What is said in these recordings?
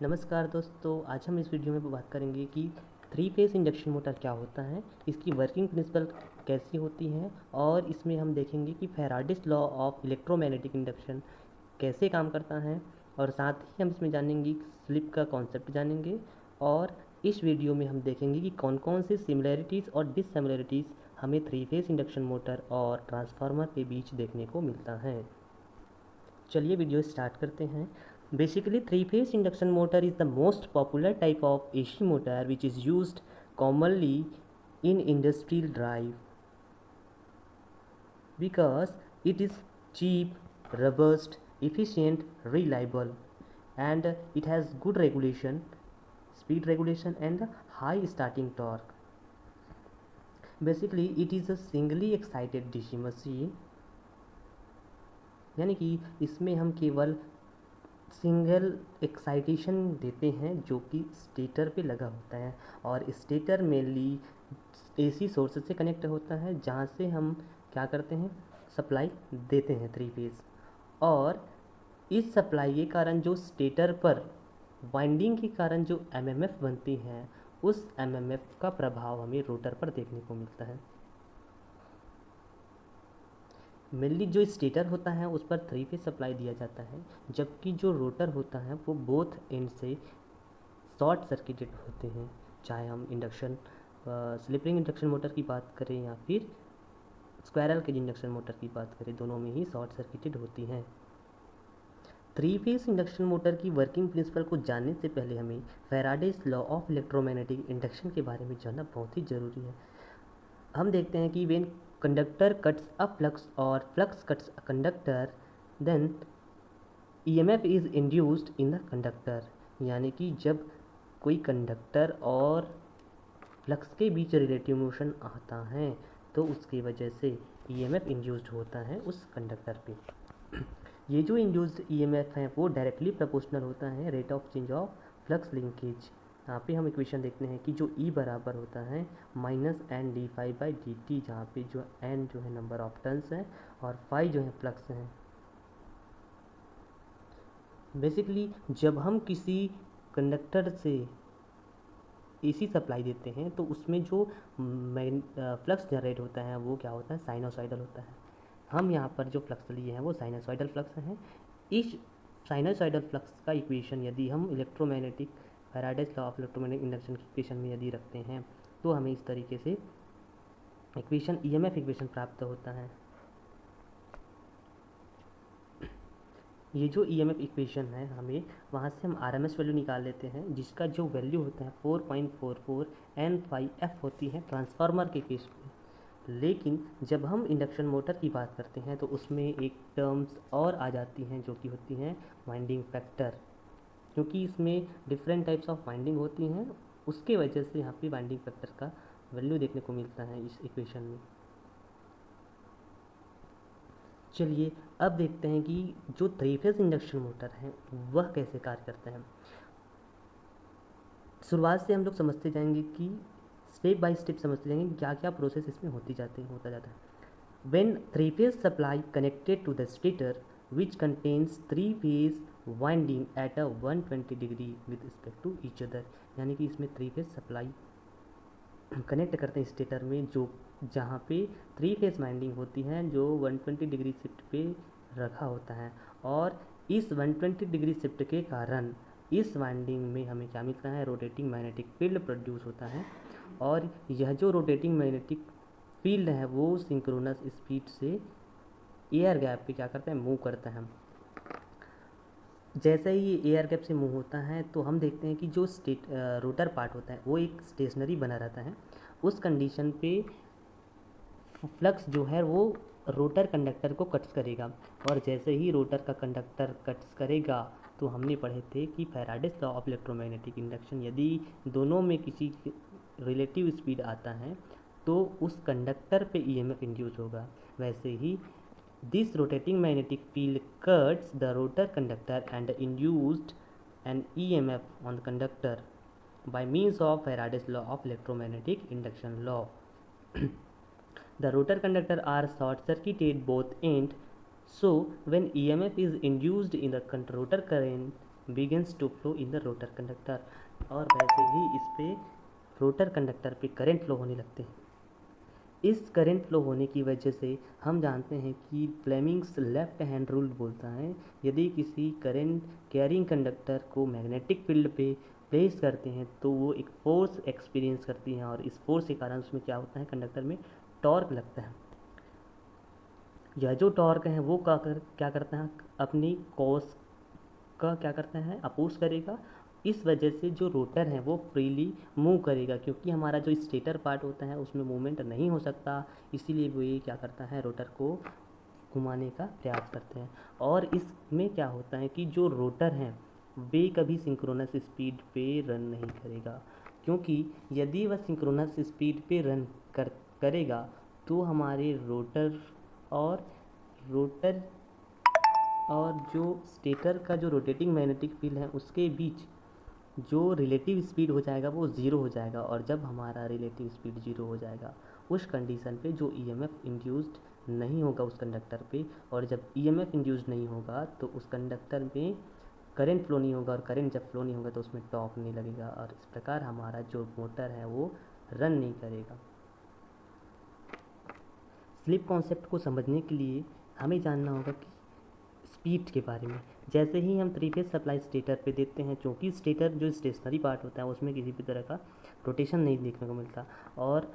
नमस्कार दोस्तों, आज हम इस वीडियो में बात करेंगे कि थ्री फेस इंडक्शन मोटर क्या होता है, इसकी वर्किंग प्रिंसिपल कैसी होती है और इसमें हम देखेंगे कि Faraday's law of electromagnetic induction कैसे काम करता है। और साथ ही हम इसमें जानेंगे स्लिप का कॉन्सेप्ट जानेंगे। और इस वीडियो में हम देखेंगे कि कौन कौन सी सिमिलैरिटीज़ और डिससिमिलैरिटीज़ हमें थ्री फेस इंडक्शन मोटर और ट्रांसफार्मर के बीच देखने को मिलता है। चलिए वीडियो स्टार्ट करते हैं। Basically three phase induction motor is the most popular type of AC motor which is used commonly in industrial drive because it is cheap, robust, efficient, reliable, and it has good regulation, speed regulation, and high starting torque. Basically it is a singly excited DC machine, यानी कि इसमें हम केवल single excitation देते हैं जो कि stator पे लगा होता है। और स्टेटर मेनली एसी सोर्स से कनेक्ट होता है जहाँ से हम क्या करते हैं, सप्लाई देते हैं थ्री फेज। और इस सप्लाई के कारण जो स्टेटर पर वाइंडिंग के कारण जो एमएमएफ बनती है, उस एमएमएफ का प्रभाव हमें रोटर पर देखने को मिलता है। मेनली जो स्टेटर होता है उस पर थ्री फेज सप्लाई दिया जाता है, जबकि जो रोटर होता है वो बोथ एंड से शॉर्ट सर्किटेड होते हैं। चाहे हम induction slip ring induction motor की बात करें या फिर स्क्वायरल केज इंडक्शन मोटर की बात करें, दोनों में ही शॉर्ट सर्किटेड होती हैं। थ्री फेज इंडक्शन मोटर की वर्किंग प्रिंसिपल को जानने से पहले हमें Faraday's law of electromagnetic induction के बारे में जानना बहुत ही ज़रूरी है। हम देखते हैं कि when conductor cuts a flux और flux cuts a conductor, then EMF is induced in the conductor. यानी कि जब कोई कंडक्टर और फ्लक्स के बीच रिलेटिव मोशन आता है तो उसकी वजह से ईएमएफ इंड्यूस्ड होता है उस कंडक्टर पे। ये जो इंड्यूस्ड ईएमएफ है वो डायरेक्टली प्रोपोर्शनल होता है rate of change of flux linkage. यहाँ पे हम इक्वेशन देखते हैं कि जो ई बराबर होता है -N/d∅/dt, जहाँ पे जो N जो है नंबर ऑफ टर्न्स है और फाई जो है फ्लक्स है। बेसिकली जब हम किसी कंडक्टर से एसी सप्लाई देते हैं तो उसमें जो फ्लक्स जनरेट होता है वो क्या होता है, साइनोसॉइडल होता है। हम यहाँ पर जो फ्लक्स लिए हैं वो साइनोसॉइडल फ्लक्स हैं। इस साइनोसॉइडल फ्लक्स का इक्वेशन यदि हम electromagnetic Faraday's law of electromagnetic induction की इक्वेशन में यदि रखते हैं तो हमें इस तरीके से इक्वेशन ईएमएफ इक्वेशन प्राप्त होता है। ये जो ईएमएफ इक्वेशन है हमें वहाँ से हम आरएमएस वैल्यू निकाल लेते हैं, जिसका जो वैल्यू होता है 4.44 N/F होती है ट्रांसफार्मर के केस में। लेकिन जब हम इंडक्शन मोटर की बात करते हैं तो उसमें एक टर्म्स और आ जाती हैं जो कि होती हैं वाइंडिंग फैक्टर, क्योंकि इसमें डिफरेंट टाइप्स ऑफ वाइंडिंग होती हैं, उसके वजह से यहाँ पे वाइंडिंग फैक्टर का वैल्यू देखने को मिलता है इस इक्वेशन में। चलिए अब देखते हैं कि जो थ्री फेज इंडक्शन मोटर है वह कैसे कार्य करता है। शुरुआत से हम लोग समझते जाएंगे कि स्टेप बाय स्टेप समझते जाएंगे कि क्या क्या प्रोसेस इसमें होता जाता है। When three phase supply connected to the stator which contains three phase winding at a 120 degree with respect to each other, यानी कि इसमें थ्री फेज सप्लाई कनेक्ट करते हैं स्टेटर में जो जहाँ पे थ्री फेज वाइंडिंग होती है जो 120 डिग्री शिफ्ट पे रखा होता है। और इस 120 डिग्री शिफ्ट के कारण इस वाइंडिंग में हमें क्या मिलता है, रोटेटिंग मैग्नेटिक फील्ड प्रोड्यूस होता है। और यह जो रोटेटिंग मैग्नेटिक फील्ड है वो सिंक्रोनस स्पीड से एयर गैप पे क्या करता है, मूव करता है। जैसे ही ये एयर गैप से मूव होता है तो हम देखते हैं कि जो रोटर पार्ट होता है वो एक स्टेशनरी बना रहता है। उस कंडीशन पे फ्लक्स जो है वो रोटर कंडक्टर को कट्स करेगा, और जैसे ही रोटर का कंडक्टर कट्स करेगा तो हमने पढ़े थे कि Faraday's law of electromagnetic induction, यदि दोनों में किसी रिलेटिव स्पीड आता है तो उस कंडक्टर पे ईएमएफ इंड्यूस होगा। वैसे ही this rotating magnetic field cuts the rotor conductor and induced an EMF on the conductor by means of Faraday's law of electromagnetic induction law. The rotor conductor are short circuited both end, so when EMF is induced in the rotor current begins to flow in the rotor conductor, और वैसे ही इस पे rotor conductor पे current flow होने लगते हैं। इस करंट फ्लो होने की वजह से हम जानते हैं कि फ्लेमिंग्स लेफ्ट हैंड रूल बोलता है, यदि किसी करंट कैरिंग कंडक्टर को मैग्नेटिक फील्ड पे प्लेस करते हैं तो वो एक फोर्स एक्सपीरियंस करती हैं, और इस फोर्स के कारण उसमें क्या होता है, कंडक्टर में टॉर्क लगता है। यह जो टॉर्क है वो क्या करता है, अपनी कॉस का क्या करता है, अपोज करेगा। इस वजह से जो रोटर है वो फ्रीली मूव करेगा, क्योंकि हमारा जो स्टेटर पार्ट होता है उसमें मूवमेंट नहीं हो सकता, इसीलिए वो ये क्या करता है, रोटर को घुमाने का प्रयास करते हैं। और इसमें क्या होता है कि जो रोटर हैं वे कभी सिंक्रोनस स्पीड पे रन नहीं करेगा, क्योंकि यदि वह सिंक्रोनस स्पीड पे रन करेगा तो हमारे और रोटर और जो स्टेटर का जो रोटेटिंग मैग्नेटिक फील्ड है उसके बीच जो रिलेटिव स्पीड हो जाएगा वो ज़ीरो हो जाएगा, और जब हमारा रिलेटिव स्पीड ज़ीरो हो जाएगा उस कंडीशन पे जो ईएमएफ इंड्यूस्ड नहीं होगा उस कंडक्टर पे, और जब ईएमएफ इंड्यूस्ड नहीं होगा तो उस कंडक्टर में करंट फ्लो नहीं होगा, और करंट जब फ्लो नहीं होगा तो उसमें टॉर्क नहीं लगेगा, और इस प्रकार हमारा जो मोटर है वो रन नहीं करेगा। स्लिप कॉन्सेप्ट को समझने के लिए हमें जानना होगा कि स्पीड के बारे में। जैसे ही हम थ्री फेज सप्लाई स्टेटर पे देते हैं, क्योंकि स्टेटर जो स्टेशनरी पार्ट होता है उसमें किसी भी तरह का रोटेशन नहीं देखने को मिलता, और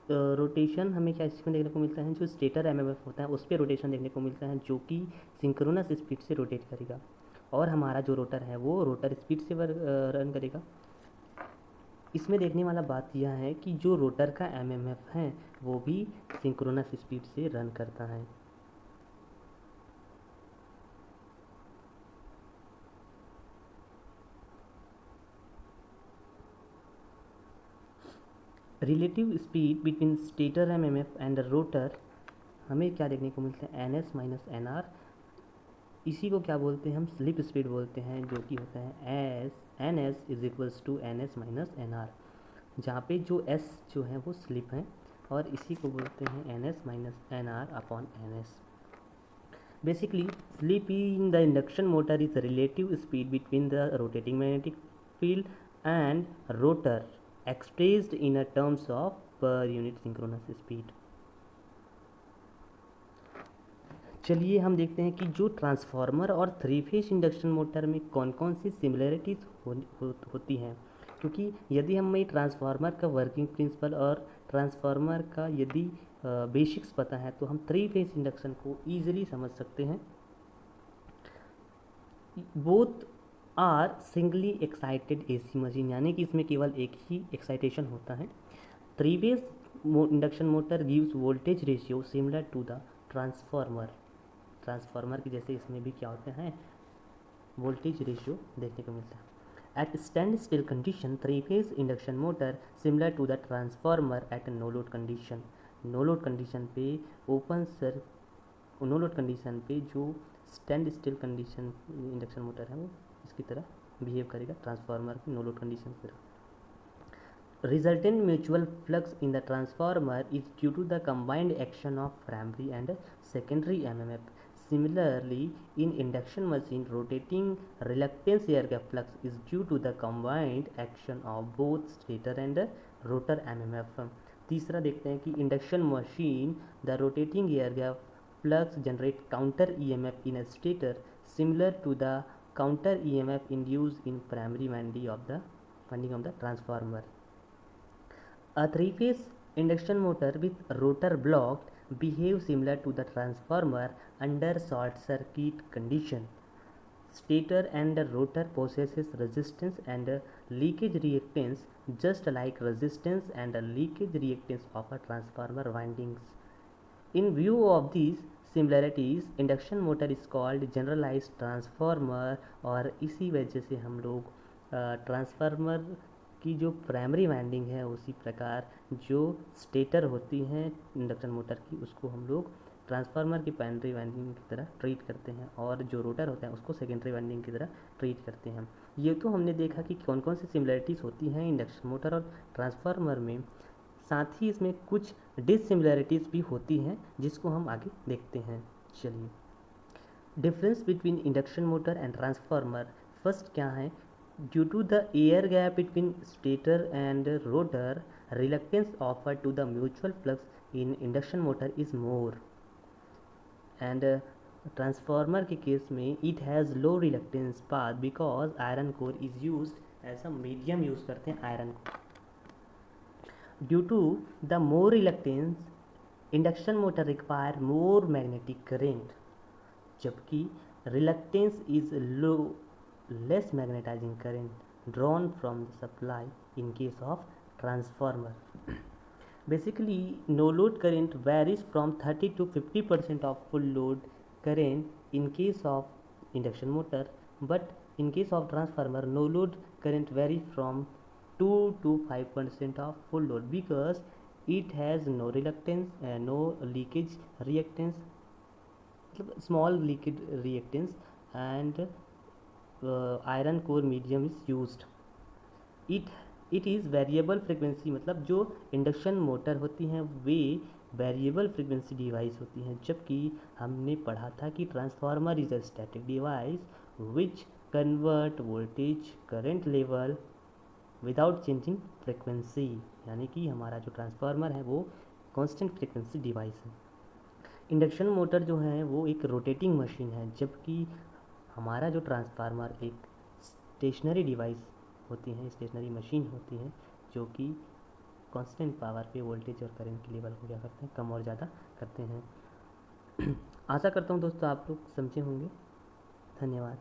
रोटेशन हमें क्या इसमें देखने को मिलता है, जो स्टेटर एमएमएफ होता है उस पर रोटेशन देखने को मिलता है, जो कि सिंक्रोनस स्पीड से रोटेट करेगा, और हमारा जो रोटर है वो रोटर स्पीड से रन करेगा। इसमें देखने वाला बात यह है कि जो रोटर का एमएमएफ है वो भी सिंक्रोनस स्पीड से रन करता है। Relative speed between stator MMF and rotor हमें क्या देखने को मिलता है, N S minus N R. इसी को क्या बोलते हैं, हम स्लिप स्पीड बोलते हैं, जो कि होता है S N S is equals to N S minus N R, जहाँ पे जो एस जो है वो स्लिप है, और इसी को बोलते हैं N S minus N R upon N S. Basically slip in the induction motor is relative speed between the rotating magnetic field and rotor expressed in a terms of per unit synchronous speed। चलिए हम देखते हैं कि जो transformer और three phase induction motor में कौन कौन सी सिमिलरिटीज़ होती हैं, क्योंकि यदि हमें ट्रांसफार्मर का वर्किंग प्रिंसिपल और ट्रांसफार्मर का यदि बेसिक्स पता है तो हम थ्री फेज इंडक्शन को ईजिली समझ सकते हैं। Both are singly excited AC machine, यानी कि इसमें केवल एक ही एक्साइटेशन होता है। Three phase induction motor gives voltage ratio similar to the transformer की जैसे इसमें भी क्या होते हैं, वोल्टेज रेशियो देखने को मिलता है। At stand still condition three phase induction motor similar to the transformer at no load condition. No load condition पे नो लोड कंडीशन पे जो stand still condition induction motor है वो इसकी तरह बिहेव करेगा, ट्रांसफार्मर की नो लोड कंडीशन की तरह। Resultant mutual flux in the transformer is due to the combined action of primary and secondary MMF. Similarly, in induction machine, rotating reluctance air gap flux is due to the combined action of both stator and rotor MMF। तीसरा देखते हैं कि induction machine the rotating air gap flux generate counter EMF in a stator similar to the counter EMF induced in primary winding of the transformer। A three-phase induction motor with rotor blocked behave similar to the transformer under short circuit condition। Stator and rotor possesses resistance and leakage reactance just like resistance and leakage reactance of a transformer windings। In view of these similarities, induction motor is called generalized transformer, और इसी वजह से हम लोग transformer की जो primary winding है उसी प्रकार जो स्टेटर होती हैं इंडक्शन मोटर की उसको हम लोग ट्रांसफार्मर की प्राइमरी वाइंडिंग की तरह ट्रीट करते हैं, और जो रोटर होता है उसको सेकेंडरी वाइंडिंग की तरह ट्रीट करते हैं। ये तो हमने देखा कि कौन कौन सी सिमिलरिटीज़ होती हैं इंडक्शन मोटर और ट्रांसफार्मर में, साथ ही इसमें कुछ डिससिमिलरिटीज़ भी होती हैं जिसको हम आगे देखते हैं। चलिए, difference between induction motor and transformer. First क्या है, due to the air gap between stator and rotor, reluctance offer to the mutual flux in induction motor is more. And transformer के केस में it has low reluctance path because iron core is use as a medium use करते हैं iron को। Due to the more reluctance, induction motor require more magnetic current, जबकि reluctance is low, less magnetizing current drawn from the supply in case of transformer. Basically, no load current varies from 30 to 50% of full load current in case of induction motor, but in case of transformer, no load current vary from 2 to 5% of full load because it has no reluctance and no leakage reactance, small leakage reactance, and iron core medium is used. It is variable frequency, मतलब जो induction motor होती हैं वे variable frequency device होती हैं, जबकि हमने पढ़ा था कि transformer is a static device which convert voltage current level without changing frequency, यानी कि हमारा जो ट्रांसफार्मर है वो कांस्टेंट फ्रिक्वेंसी डिवाइस है। इंडक्शन मोटर जो है वो एक रोटेटिंग मशीन है, जबकि हमारा जो ट्रांसफार्मर एक स्टेशनरी डिवाइस होती हैं, स्टेशनरी मशीन होती हैं, जो कि कांस्टेंट पावर पे वोल्टेज और करंट के लेवल को क्या करते हैं, कम और ज़्यादा करते हैं। आशा करता हूँ दोस्तों आप लोग समझे होंगे। धन्यवाद।